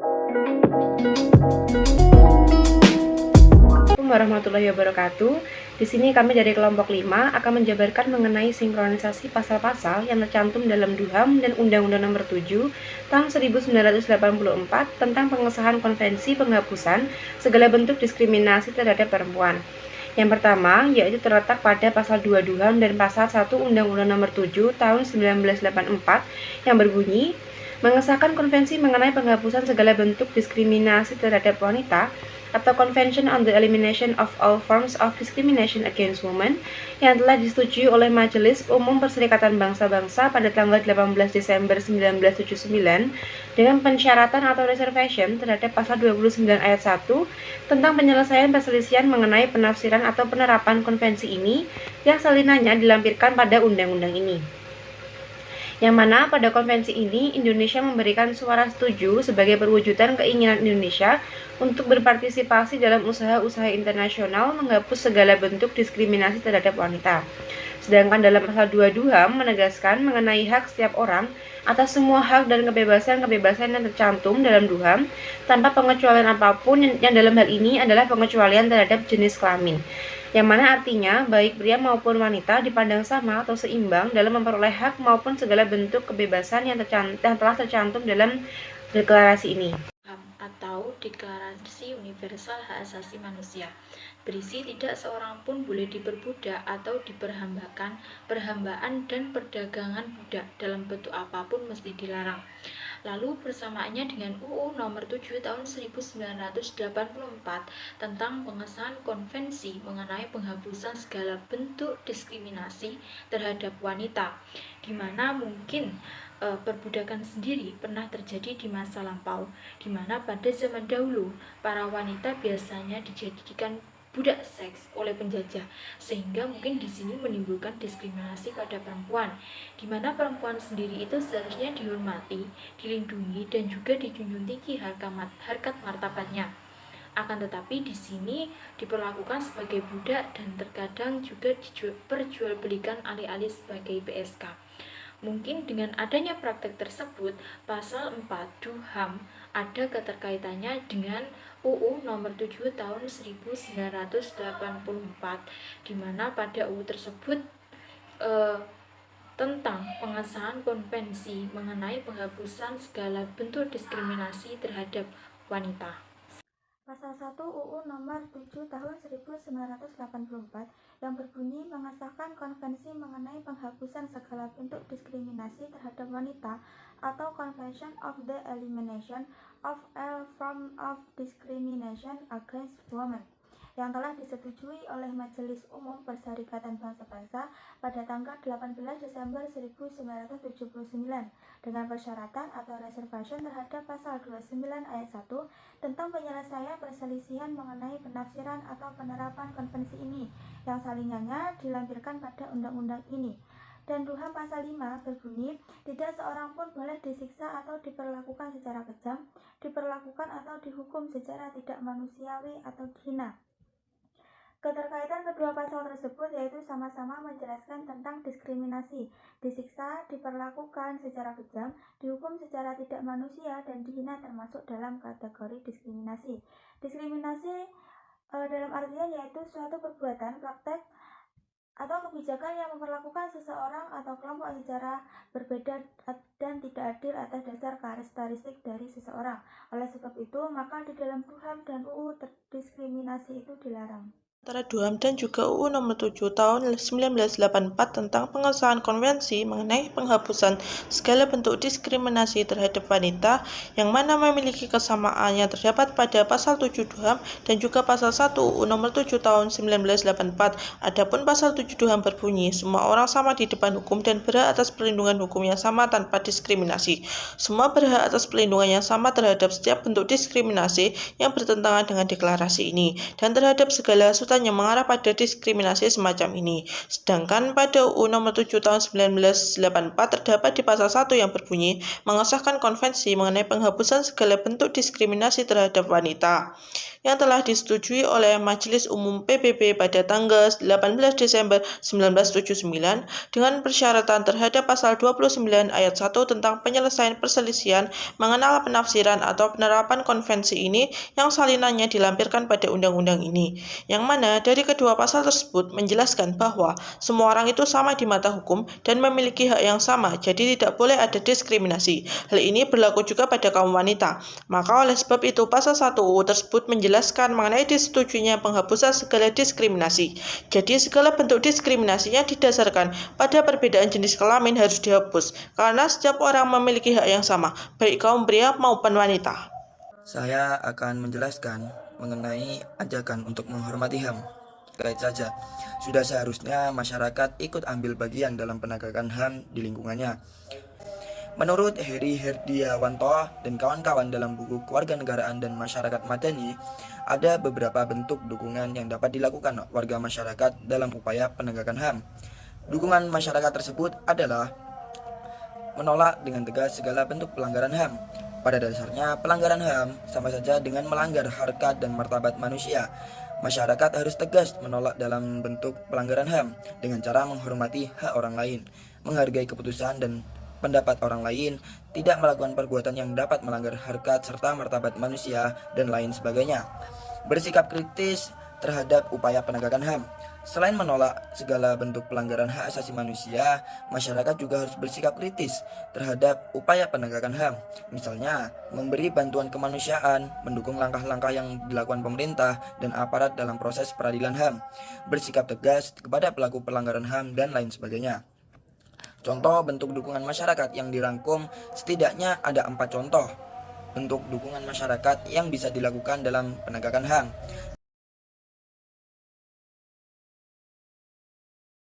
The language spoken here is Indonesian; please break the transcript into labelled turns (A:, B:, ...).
A: Assalamualaikum warahmatullahi wabarakatuh. Di sini kami dari kelompok 5 akan menjabarkan mengenai sinkronisasi pasal-pasal yang tercantum dalam DUHAM dan Undang-Undang Nomor 7 Tahun 1984 tentang pengesahan Konvensi Penghapusan Segala Bentuk Diskriminasi Terhadap Perempuan. Yang pertama, yaitu terletak pada pasal 2 DUHAM dan pasal 1 Undang-Undang Nomor 7 Tahun 1984 yang berbunyi, mengesahkan konvensi mengenai penghapusan segala bentuk diskriminasi terhadap wanita atau Convention on the Elimination of All Forms of Discrimination Against Women yang telah disetujui oleh Majelis Umum Perserikatan Bangsa-Bangsa pada tanggal 18 Desember 1979 dengan pensyaratan atau reservation terhadap pasal 29 ayat 1 tentang penyelesaian perselisihan mengenai penafsiran atau penerapan konvensi ini yang salinannya dilampirkan pada undang-undang ini. Yang mana pada konvensi ini Indonesia memberikan suara setuju sebagai perwujudan keinginan Indonesia untuk berpartisipasi dalam usaha-usaha internasional menghapus segala bentuk diskriminasi terhadap wanita. Sedangkan dalam pasal 2 DUHAM menegaskan mengenai hak setiap orang atas semua hak dan kebebasan-kebebasan yang tercantum dalam DUHAM tanpa pengecualian apapun yang dalam hal ini adalah pengecualian terhadap jenis kelamin. Yang mana artinya baik pria maupun wanita dipandang sama atau seimbang dalam memperoleh hak maupun segala bentuk kebebasan yang telah tercantum dalam deklarasi ini.
B: Atau Deklarasi Universal Hak Asasi Manusia, berisi tidak seorang pun boleh diperbudak atau diperhambakan, perhambaan dan perdagangan budak dalam bentuk apapun mesti dilarang. Lalu bersamaannya dengan UU Nomor 7 Tahun 1984 tentang pengesahan konvensi mengenai penghapusan segala bentuk diskriminasi terhadap wanita, di mana mungkin perbudakan sendiri pernah terjadi di masa lampau, di mana pada zaman dahulu para wanita biasanya dijadikan budak seks oleh penjajah, sehingga mungkin di sini menimbulkan diskriminasi pada perempuan, di mana perempuan sendiri itu seharusnya dihormati, dilindungi, dan juga dijunjung tinggi harkat martabatnya. Akan tetapi di sini diperlakukan sebagai budak dan terkadang juga diperjualbelikan alih-alih sebagai PSK. Mungkin dengan adanya praktek tersebut, pasal 4 DUHAM ada keterkaitannya dengan UU Nomor 7 Tahun 1984, di mana pada UU tersebut tentang pengesahan konvensi mengenai penghapusan segala bentuk diskriminasi terhadap wanita.
C: Pasal 1 UU Nomor 7 Tahun 1984 yang berbunyi mengesahkan konvensi mengenai penghapusan segala bentuk diskriminasi terhadap wanita atau Convention of the Elimination of All Forms of Discrimination Against Women yang telah disetujui oleh Majelis Umum Perserikatan Bangsa-Bangsa pada tanggal 18 Desember 1979 dengan persyaratan atau reservation terhadap pasal 29 ayat 1 tentang penyelesaian perselisihan mengenai penafsiran atau penerapan konvensi ini yang salinannya dilampirkan pada undang-undang ini. Dan DUHAM pasal 5 berbunyi, tidak seorang pun boleh disiksa atau diperlakukan secara kejam, diperlakukan atau dihukum secara tidak manusiawi atau dihina. Keterkaitan kedua pasal tersebut yaitu sama-sama menjelaskan tentang diskriminasi, disiksa, diperlakukan secara kejam, dihukum secara tidak manusia, dan dihina termasuk dalam kategori diskriminasi. Diskriminasi dalam artian yaitu suatu perbuatan, praktek, atau kebijakan yang memperlakukan seseorang atau kelompok secara berbeda dan tidak adil atas dasar karakteristik dari seseorang. Oleh sebab itu, maka di dalam DUHAM dan UU diskriminasi itu dilarang.
D: Antara DUHAM dan juga UU Nomor 7 Tahun 1984 tentang pengesahan konvensi mengenai penghapusan segala bentuk diskriminasi terhadap wanita yang mana memiliki kesamaan yang terdapat pada pasal 7 DUHAM dan juga pasal 1 UU Nomor 7 Tahun 1984. Adapun pasal 7 DUHAM berbunyi, semua orang sama di depan hukum dan berhak atas perlindungan hukum yang sama tanpa diskriminasi. Semua berhak atas perlindungan yang sama terhadap setiap bentuk diskriminasi yang bertentangan dengan deklarasi ini dan terhadap segala yang mengarah pada diskriminasi semacam ini. Sedangkan pada UU Nomor 7 Tahun 1984 terdapat di pasal 1 yang berbunyi mengesahkan konvensi mengenai penghapusan segala bentuk diskriminasi terhadap wanita. yang telah disetujui oleh Majelis Umum PBB pada tanggal 18 Desember 1979 dengan persyaratan terhadap pasal 29 ayat 1 tentang penyelesaian perselisihan mengenal penafsiran atau penerapan konvensi ini yang salinannya dilampirkan pada undang-undang ini, yang mana dari kedua pasal tersebut menjelaskan bahwa semua orang itu sama di mata hukum dan memiliki hak yang sama, jadi tidak boleh ada diskriminasi. Hal ini berlaku juga pada kaum wanita. Maka oleh sebab itu pasal 1 UU tersebut menjelaskan mengenai disetujuinya penghapusan segala diskriminasi. Jadi segala bentuk diskriminasi yang didasarkan pada perbedaan jenis kelamin harus dihapus, karena setiap orang memiliki hak yang sama, baik kaum pria maupun wanita.
E: Saya akan menjelaskan mengenai ajakan untuk menghormati HAM. Baik saja, sudah seharusnya masyarakat ikut ambil bagian dalam penegakan HAM di lingkungannya. Menurut Heri Herdiawanto dan kawan-kawan dalam buku Kewarganegaraan dan Masyarakat Madani, ada beberapa bentuk dukungan yang dapat dilakukan warga masyarakat dalam upaya penegakan HAM. Dukungan masyarakat tersebut adalah menolak dengan tegas segala bentuk pelanggaran HAM. Pada dasarnya, pelanggaran HAM sama saja dengan melanggar harkat dan martabat manusia. Masyarakat harus tegas menolak dalam bentuk pelanggaran HAM dengan cara menghormati hak orang lain, menghargai keputusan dan pendapat orang lain, tidak melakukan perbuatan yang dapat melanggar harkat serta martabat manusia, dan lain sebagainya. Bersikap kritis terhadap upaya penegakan HAM. Selain menolak segala bentuk pelanggaran hak asasi manusia, masyarakat juga harus bersikap kritis terhadap upaya penegakan HAM. Misalnya, memberi bantuan kemanusiaan, mendukung langkah-langkah yang dilakukan pemerintah dan aparat dalam proses peradilan HAM, bersikap tegas kepada pelaku pelanggaran HAM, dan lain sebagainya. Contoh bentuk dukungan masyarakat yang dirangkum setidaknya ada 4 contoh bentuk dukungan masyarakat yang bisa dilakukan dalam penegakan HAM.